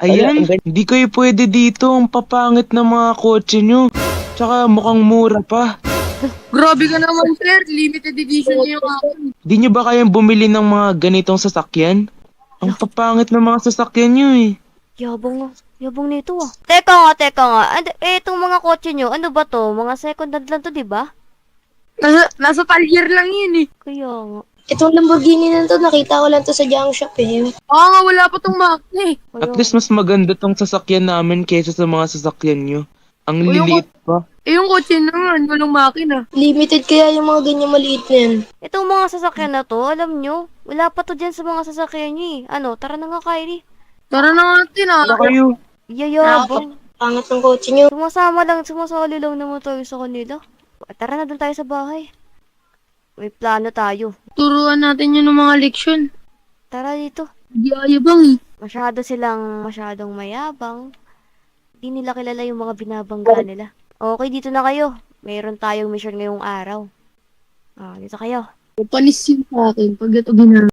Ayan, hindi kayo pwede dito. Ang papangit ng mga kotse nyo. Tsaka mukhang mura pa. Grabe ka naman, sir. Limited edition niyo yung akin. Di nyo ba kayang bumili ng mga ganitong sasakyan? Ang papangit ng mga sasakyan nyo eh. Yabang nito ah. Teka nga. Itong mga kotse nyo, ano ba to? Mga second hand lang to, di ba? Nasa talyer lang yun eh. Kaya nga. Itong Lamborghini na to, nakita ko lang to sa junk shop eh. Nga, wala pa tong makina eh. At least mas maganda tong sasakyan namin kaysa sa mga sasakyan nyo. Ang O, yung liliit pa. Yung kotse naman, walang makina. Limited kaya yung mga ganyan maliit na yan. Itong mga sasakyan na to, alam nyo, wala pa to dyan sa mga sasakyan nyo eh. Ano, tara na nga, Kylie. Tara na natin ah. Wala kayo. Yayabang. Pangat ng kotse nyo. Sumasali lang naman tayo sa kanila. Tara na, dun tayo sa bahay. May plano tayo. Turuan natin yun ng mga leksyon. Tara dito. Di ayabang eh. Masyadong mayabang. Di nila kilala yung mga binabangga nila. Okay, dito na kayo. Mayroon tayong mission ngayong araw. Dito kayo. Panis yun sa akin pag ito ginagawa.